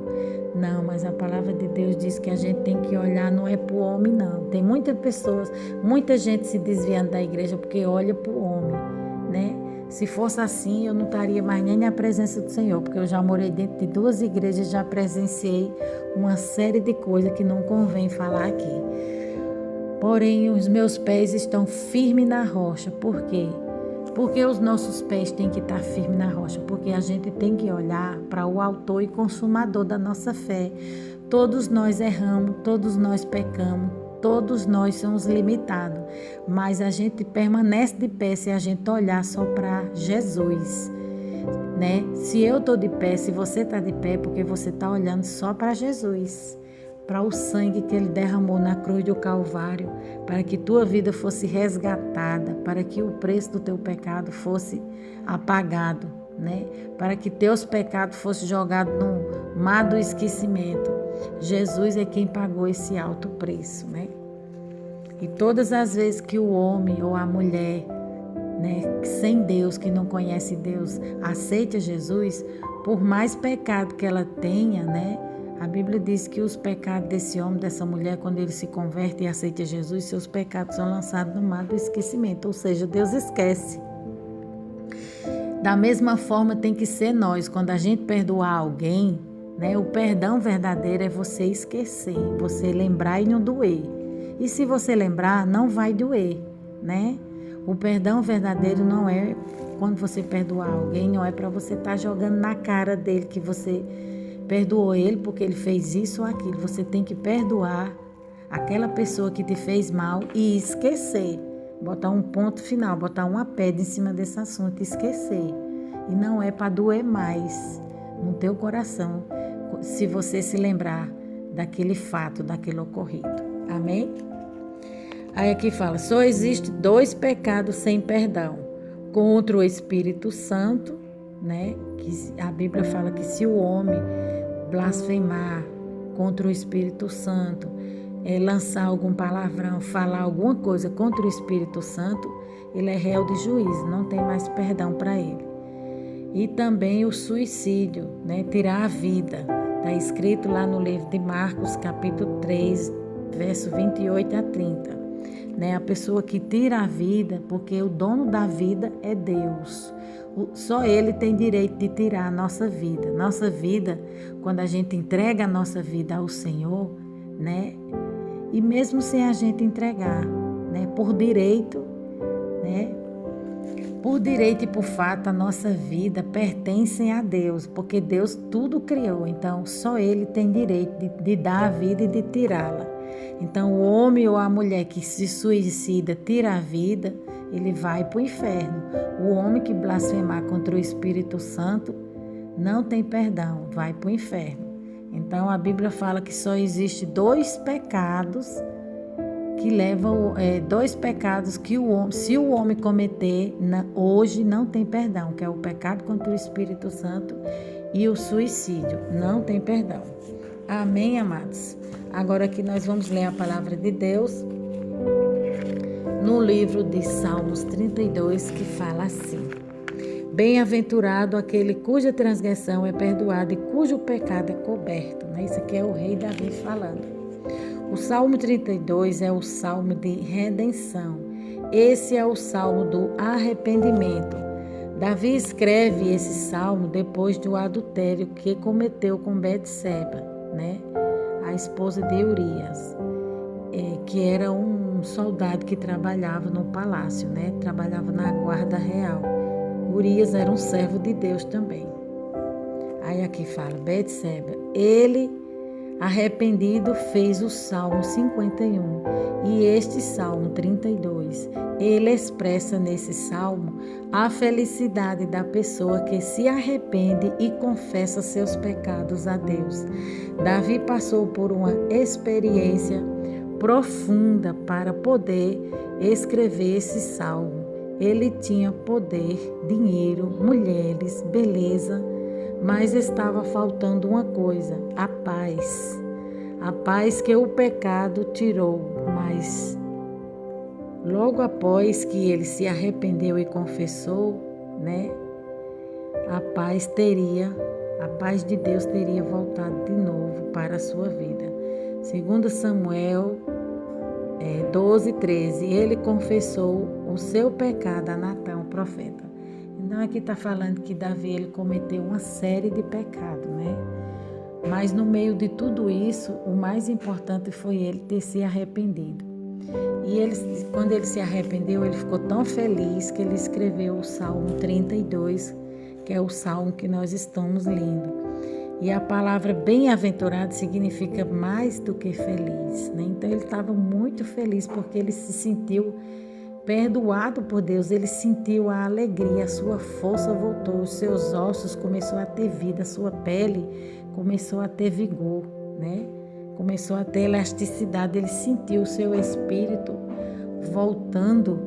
Speaker 1: Não, mas a palavra de Deus diz que a gente tem que olhar, não é para o homem, não. Tem muitas pessoas, muita gente se desviando da igreja porque olha para o homem, né? Se fosse assim, eu não estaria mais nem na presença do Senhor, porque eu já morei dentro de 2 igrejas, já presenciei uma série de coisas que não convém falar aqui. Porém, os meus pés estão firmes na rocha. Por quê? Porque os nossos pés têm que estar firmes na rocha, porque a gente tem que olhar para o autor e consumador da nossa fé. Todos nós erramos, todos nós pecamos, todos nós somos limitados, mas a gente permanece de pé se a gente olhar só para Jesus, né? Se eu estou de pé, se você está de pé, porque você está olhando só para Jesus, para o sangue que Ele derramou na cruz do Calvário, para que tua vida fosse resgatada, para que o preço do teu pecado fosse apagado, né? Para que teus pecados fossem jogados no mar do esquecimento. Jesus é quem pagou esse alto preço, né? E todas as vezes que o homem ou a mulher, né, sem Deus, que não conhece Deus, aceita Jesus, por mais pecado que ela tenha, né? A Bíblia diz que os pecados desse homem, dessa mulher, quando ele se converte e aceita Jesus, seus pecados são lançados no mar do esquecimento, ou seja, Deus esquece. Da mesma forma tem que ser nós, quando a gente perdoar alguém, né, o perdão verdadeiro é você esquecer, você lembrar e não doer. E se você lembrar, não vai doer, né? O perdão verdadeiro não é, quando você perdoar alguém, não é para você estar jogando na cara dele que você perdoou ele porque ele fez isso ou aquilo. Você tem que perdoar aquela pessoa que te fez mal e esquecer. Botar um ponto final, botar uma pedra em cima desse assunto e esquecer. E não é para doer mais no teu coração, se você se lembrar daquele fato, daquele ocorrido. Amém? Aí aqui fala: só existe 2 pecados sem perdão. Contra o Espírito Santo, né? Que a Bíblia fala que se o homem blasfemar contra o Espírito Santo, lançar algum palavrão, falar alguma coisa contra o Espírito Santo, ele é réu de juízo, não tem mais perdão para ele. E também o suicídio, né? Tirar a vida. Está escrito lá no livro de Marcos, capítulo 3, verso 28 a 30. Né? A pessoa que tira a vida, porque o dono da vida é Deus. só Ele tem direito de tirar a nossa vida. Nossa vida, quando a gente entrega a nossa vida ao Senhor, né? E mesmo sem a gente entregar, né? Por direito, né? Por direito e por fato, a nossa vida pertence a Deus, porque Deus tudo criou. Então, só Ele tem direito de dar a vida e de tirá-la. Então, o homem ou a mulher que se suicida, tira a vida, ele vai para o inferno. O homem que blasfemar contra o Espírito Santo não tem perdão, vai para o inferno. Então, a Bíblia fala que só existe dois pecados que levam, dois pecados que se o homem cometer hoje não tem perdão, que é o pecado contra o Espírito Santo e o suicídio, não tem perdão. Amém, amados? Agora aqui nós vamos ler a palavra de Deus no livro de Salmos 32, que fala assim: Bem-aventurado aquele cuja transgressão é perdoada e cujo pecado é coberto. Isso aqui é o rei Davi falando. O Salmo 32 é o salmo de redenção. Esse é o salmo do arrependimento. Davi escreve esse salmo depois do adultério que cometeu com Betseba, né? A esposa de Urias, que era um soldado que trabalhava no palácio, né? Trabalhava na guarda real. Urias era um servo de Deus também. Aí aqui fala, Betseba, ele arrependido fez o Salmo 51 e este Salmo 32. Ele expressa nesse salmo a felicidade da pessoa que se arrepende e confessa seus pecados a Deus. Davi passou por uma experiência profunda para poder escrever esse salmo. Ele tinha poder, dinheiro, mulheres, beleza, mas estava faltando uma coisa, a paz. A paz que o pecado tirou, mas logo após que ele se arrependeu e confessou, né, a paz de Deus teria voltado de novo para a sua vida. Segundo Samuel 12:13, ele confessou o seu pecado a Natã, o profeta. Então aqui está falando que Davi ele cometeu uma série de pecados, né? Mas no meio de tudo isso, o mais importante foi ele ter se arrependido. E quando ele se arrependeu, ele ficou tão feliz que ele escreveu o Salmo 32, que é o salmo que nós estamos lendo. E a palavra bem-aventurado significa mais do que feliz, né? Então ele estava muito feliz porque ele se sentiu perdoado por Deus, ele sentiu a alegria, a sua força voltou, os seus ossos começou a ter vida, a sua pele começou a ter vigor, né? Começou a ter elasticidade, ele sentiu o seu espírito voltando,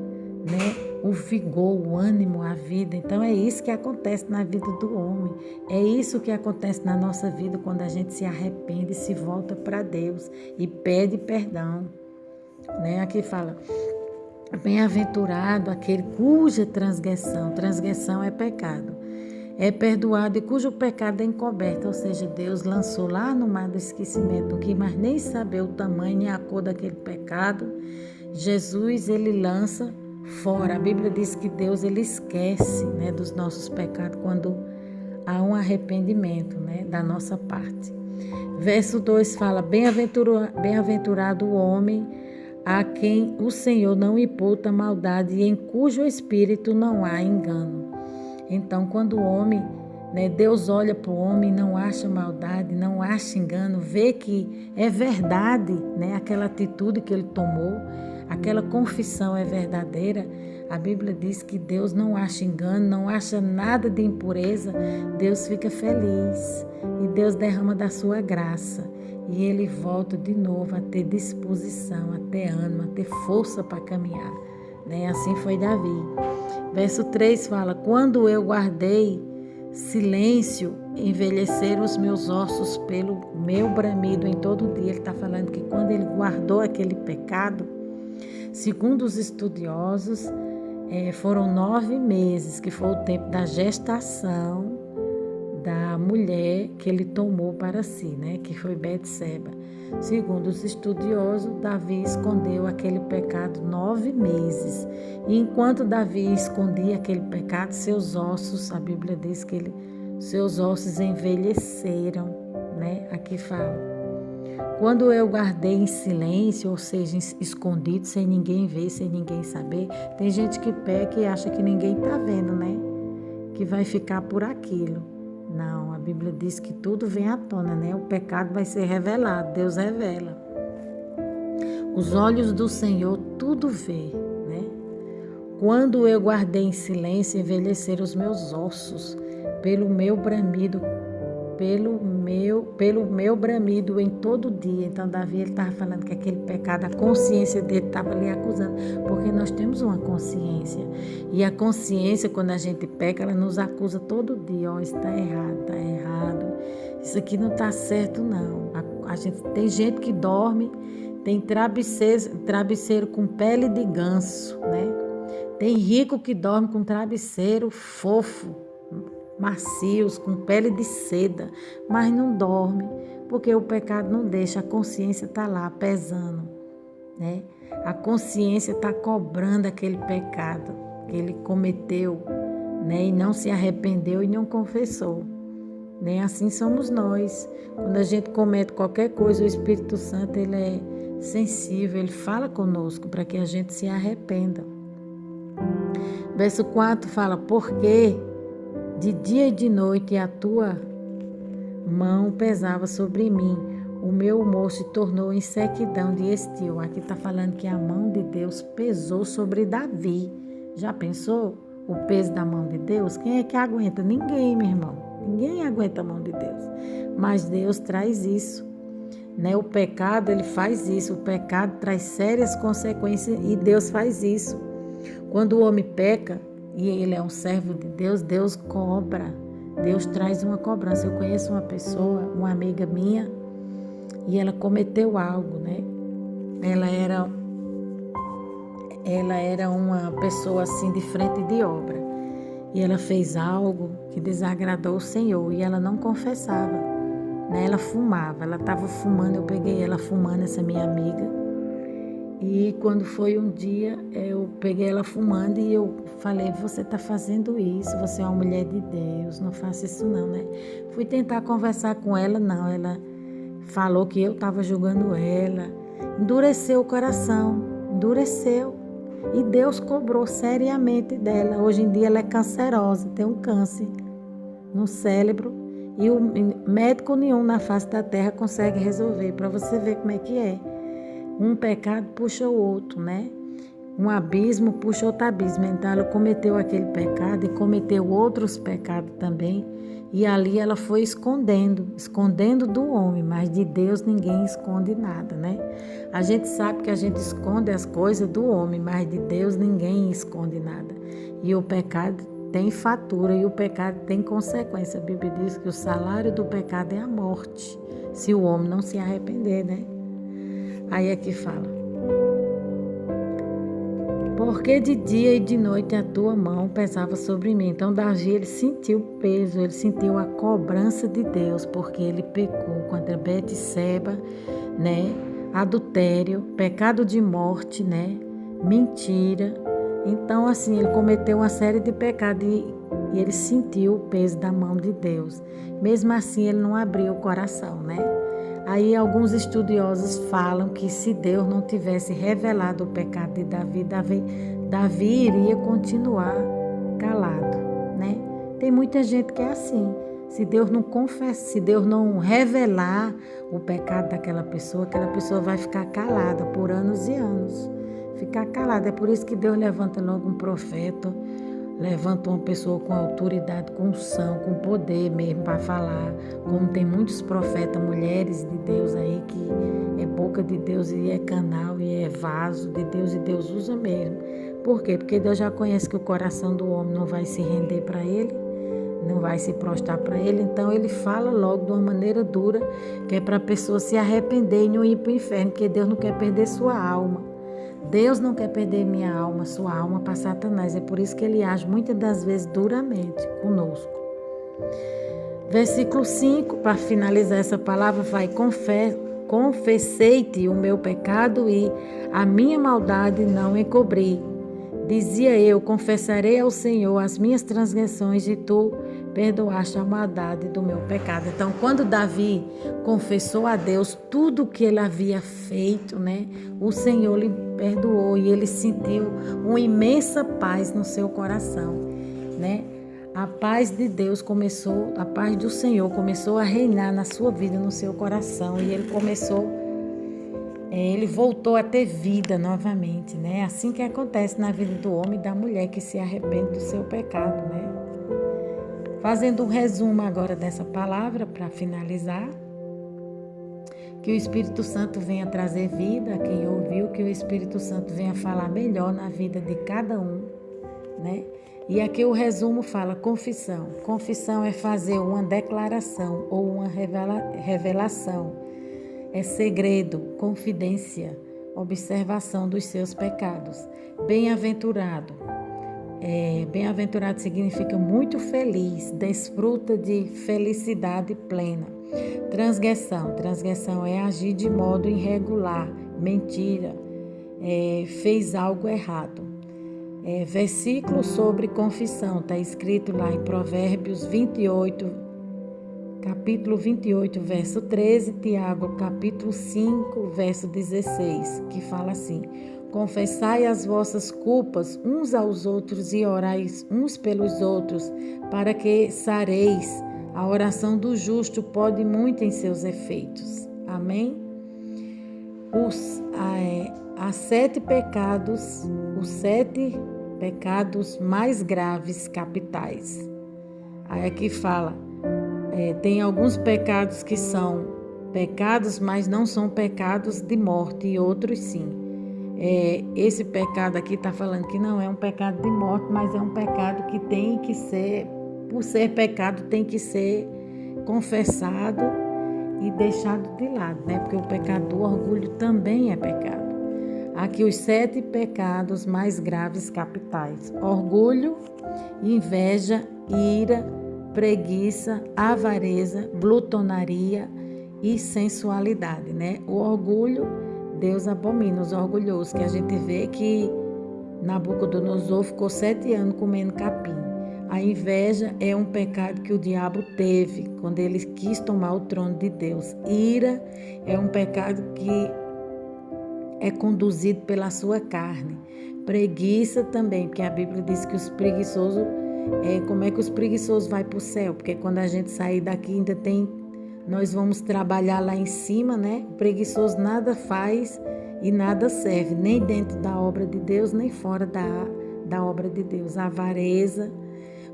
Speaker 1: né? O vigor, o ânimo, a vida. Então é isso que acontece na vida do homem, é isso que acontece na nossa vida quando a gente se arrepende e se volta para Deus e pede perdão, né? Aqui fala, bem-aventurado aquele cuja transgressão é pecado, é perdoado e cujo pecado é encoberto, ou seja, Deus lançou lá no mar do esquecimento, não quis mais nem saber o tamanho nem a cor daquele pecado. Jesus, ele lança fora. A Bíblia diz que Deus, ele esquece, né, dos nossos pecados quando há um arrependimento, né, da nossa parte. Verso 2 fala, bem-aventurado o homem a quem o Senhor não imputa maldade e em cujo espírito não há engano. Então, quando o homem, né, Deus olha para o homem, não acha maldade, não acha engano, vê que é verdade, né, aquela atitude que ele tomou, aquela confissão é verdadeira. A Bíblia diz que Deus não acha engano, não acha nada de impureza. Deus fica feliz e Deus derrama da sua graça. E ele volta de novo a ter disposição, a ter ânimo, a ter força para caminhar, né? Assim foi Davi. Verso 3 fala, quando eu guardei silêncio, envelheceram os meus ossos pelo meu bramido em todo dia. Ele está falando que quando ele guardou aquele pecado, segundo os estudiosos, foram 9 meses, que foi o tempo da gestação da mulher que ele tomou para si, né? Que foi Betseba. Segundo os estudiosos, Davi escondeu aquele pecado 9 meses. E enquanto Davi escondia aquele pecado, seus ossos, a Bíblia diz que seus ossos envelheceram, né? Aqui fala. Quando eu guardei em silêncio, ou seja, escondido, sem ninguém ver, sem ninguém saber, tem gente que peca e acha que ninguém está vendo, né? Que vai ficar por aquilo. Não, a Bíblia diz que tudo vem à tona, né? O pecado vai ser revelado, Deus revela. Os olhos do Senhor tudo vê, né? Quando eu guardei em silêncio, envelheceram os meus ossos, pelo meu bramido em todo dia. Então Davi ele estava falando que aquele pecado, a consciência dele estava ali acusando, porque nós temos uma consciência, e a consciência, quando a gente peca, ela nos acusa todo dia. Ó, isso está errado, isso aqui não está certo não. Tem gente que dorme, tem travesseiro com pele de ganso, né? Tem rico que dorme com travesseiro fofo, macios, com pele de seda, mas não dorme, porque o pecado não deixa, a consciência está lá pesando, né? A consciência está cobrando aquele pecado que ele cometeu, né? E não se arrependeu e não confessou, né? Assim somos nós. Quando a gente comete qualquer coisa, o Espírito Santo ele é sensível, ele fala conosco para que a gente se arrependa. Verso 4 fala: porque de dia e de noite a tua mão pesava sobre mim, o meu humor se tornou em sequidão de estio. Aqui está falando que a mão de Deus pesou sobre Davi. Já pensou o peso da mão de Deus? Quem é que aguenta? Ninguém, meu irmão. Ninguém aguenta a mão de Deus. Mas Deus traz isso, né? O pecado, ele faz isso. O pecado traz sérias consequências e Deus faz isso. Quando o homem peca, e ele é um servo de Deus, Deus cobra, Deus traz uma cobrança. Eu conheço uma pessoa, uma amiga minha, e ela cometeu algo, né? Ela era uma pessoa assim de frente de obra, e ela fez algo que desagradou o Senhor, e ela não confessava, né? Ela fumava, ela estava fumando, eu peguei ela fumando, essa minha amiga. E quando foi um dia, eu peguei ela fumando e eu falei: você está fazendo isso, você é uma mulher de Deus, não faça isso não, né? Fui tentar conversar com ela, não, ela falou que eu estava julgando ela. Endureceu o coração, endureceu. E Deus cobrou seriamente dela. Hoje em dia ela é cancerosa, tem um câncer no cérebro e o médico nenhum na face da terra consegue resolver, para você ver como é que é. Um pecado puxa o outro, né? Um abismo puxa outro abismo. Então ela cometeu aquele pecado e cometeu outros pecados também. E ali ela foi escondendo do homem, mas de Deus ninguém esconde nada, né? A gente sabe que a gente esconde as coisas do homem, mas de Deus ninguém esconde nada. E o pecado tem fatura e o pecado tem consequência. A Bíblia diz que o salário do pecado é a morte, se o homem não se arrepender, né? Aí aqui fala: porque de dia e de noite a tua mão pesava sobre mim. Então Davi, ele sentiu o peso, ele sentiu a cobrança de Deus, porque ele pecou contra Betseba, né? Adultério, pecado de morte, né? Mentira. Então assim, ele cometeu uma série de pecados e ele sentiu o peso da mão de Deus. Mesmo assim, ele não abriu o coração, né? Aí alguns estudiosos falam que se Deus não tivesse revelado o pecado de Davi iria continuar calado, né? Tem muita gente que é assim. Se Deus não confessa, se Deus não revelar o pecado daquela pessoa, aquela pessoa vai ficar calada por anos e anos. Ficar calada. É por isso que Deus levanta logo um profeta, levanta uma pessoa com autoridade, com unção, com poder mesmo para falar. Como tem muitos profetas, mulheres de Deus aí, que é boca de Deus e é canal e é vaso de Deus, e Deus usa mesmo. Por quê? Porque Deus já conhece que o coração do homem não vai se render para ele, não vai se prostrar para ele, então ele fala logo de uma maneira dura, que é para a pessoa se arrepender e não ir para o inferno, porque Deus não quer perder sua alma. Deus não quer perder minha alma, sua alma para Satanás. É por isso que ele age muitas das vezes duramente conosco. Versículo 5, para finalizar essa palavra, vai: confessei-te o meu pecado e a minha maldade não encobri. Dizia eu: confessarei ao Senhor as minhas transgressões e tu perdoaste a maldade do meu pecado. Então, quando Davi confessou a Deus tudo o que ele havia feito, né, o Senhor lhe perdoou e ele sentiu uma imensa paz no seu coração, né? A paz de Deus começou, a paz do Senhor começou a reinar na sua vida, no seu coração, e ele voltou a ter vida novamente, né? Assim que acontece na vida do homem e da mulher que se arrepende do seu pecado, né? Fazendo um resumo agora dessa palavra para finalizar, que o Espírito Santo venha trazer vida a quem ouviu, que o Espírito Santo venha falar melhor na vida de cada um, né? E aqui o resumo fala confissão. Confissão é fazer uma declaração ou uma revelação. É segredo, confidência, observação dos seus pecados. Bem-aventurado. Bem-aventurado significa muito feliz, desfruta de felicidade plena. Transgressão. Transgressão é agir de modo irregular, mentira, fez algo errado. Versículo sobre confissão, está escrito lá em Provérbios 28, capítulo 28, verso 13, Tiago, capítulo 5, verso 16, que fala assim: confessai as vossas culpas uns aos outros e orais uns pelos outros, para que sareis. A oração do justo pode muito em seus efeitos. Amém? Os 7 pecados mais graves capitais. Aí aqui fala, tem alguns pecados que são pecados, mas não são pecados de morte, e outros sim. Esse pecado aqui está falando que não é um pecado de morte, mas é um pecado que tem que ser, por ser pecado, tem que ser confessado e deixado de lado, né? Porque o pecado do orgulho também é pecado. Aqui os 7 pecados mais graves capitais: orgulho, inveja, ira, preguiça, avareza, glutonaria e sensualidade, né? O orgulho, Deus abomina os orgulhosos, que a gente vê que Nabucodonosor ficou 7 anos comendo capim. A inveja é um pecado que o diabo teve quando ele quis tomar o trono de Deus. Ira é um pecado que é conduzido pela sua carne. Preguiça também, porque a Bíblia diz que os preguiçosos, como é que os preguiçosos vão para o céu? Porque quando a gente sair daqui ainda nós vamos trabalhar lá em cima, né? O preguiçoso nada faz e nada serve, nem dentro da obra de Deus, nem fora da obra de Deus. Avareza,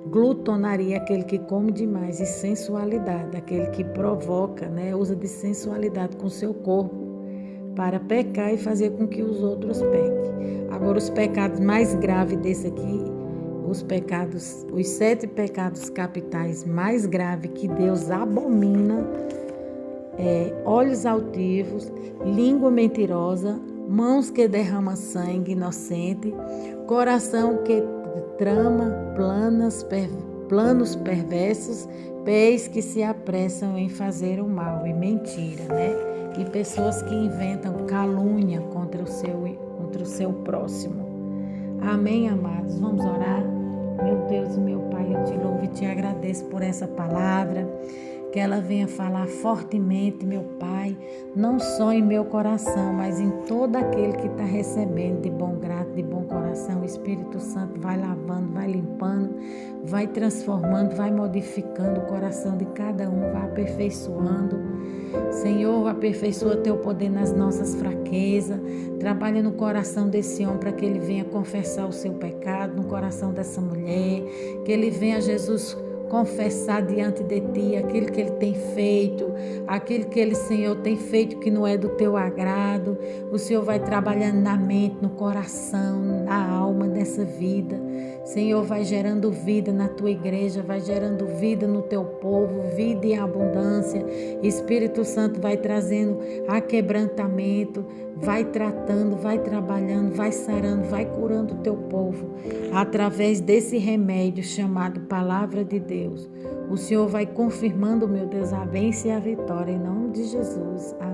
Speaker 1: glutonaria, aquele que come demais, e sensualidade, aquele que provoca, né? Usa de sensualidade com seu corpo para pecar e fazer com que os outros pequem. Agora, os pecados mais graves desse aqui, os 7 pecados capitais mais graves que Deus abomina, olhos altivos, língua mentirosa, mãos que derramam sangue inocente, coração que trama planos perversos, pés que se apressam em fazer o mal e mentira, né? E pessoas que inventam calúnia contra o seu próximo. Amém, amados? Vamos orar? Meu Deus e meu Pai, eu te louvo e te agradeço por essa palavra, que ela venha falar fortemente, meu Pai, não só em meu coração, mas em todo aquele que está recebendo de bom grado, de bom coração. O Espírito Santo vai lavando, vai limpando, vai transformando, vai modificando o coração de cada um, vai aperfeiçoando. Senhor, aperfeiçoa teu poder nas nossas fraquezas, trabalha no coração desse homem para que ele venha confessar o seu pecado, no coração dessa mulher, que ele venha, Jesus, confessar diante de ti aquilo que ele tem feito, aquilo que ele, Senhor, tem feito que não é do teu agrado. O Senhor vai trabalhando na mente, no coração, na alma dessa vida. Senhor, vai gerando vida na tua igreja, vai gerando vida no teu povo, vida em abundância. Espírito Santo vai trazendo aquebrantamento, vai tratando, vai trabalhando, vai sarando, vai curando o teu povo através desse remédio chamado Palavra de Deus. Deus. O Senhor vai confirmando, meu Deus, a bênção e a vitória, em nome de Jesus. Amém.